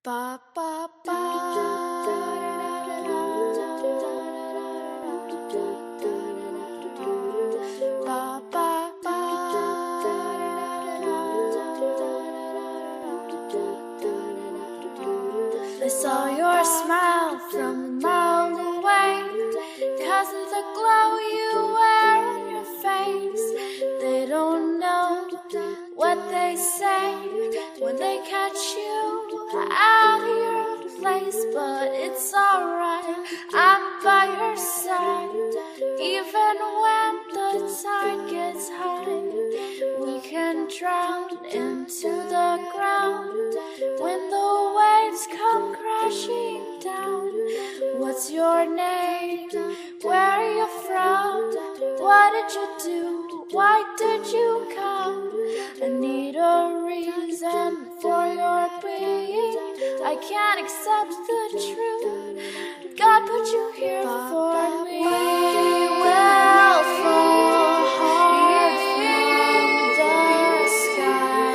Ba ba ba. Ba ba ba. I saw your smile from a mile away, 'cause of the glow you wear on your face. They don't know what they say when they catch you out of your place, but it's alright, I'm by your side. Even when the tide gets high, we can drown into the ground when the waves come crashing down. What's your name? Where are you from? What did you do? Why did you come? I need a reason for your being. I can't accept the truth. God put you here for me. Well, fall hard from the sky,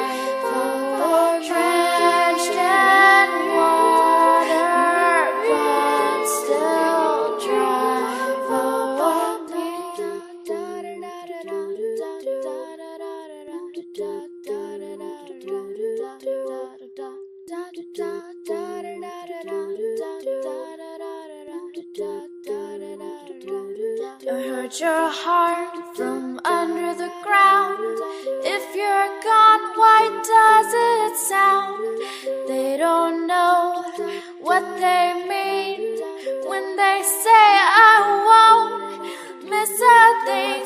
fall drenched in water, but still dry. Follow me. I heard your heart from under the ground. If you're gone, why does it sound? They don't know what they mean when they say I won't miss a thing.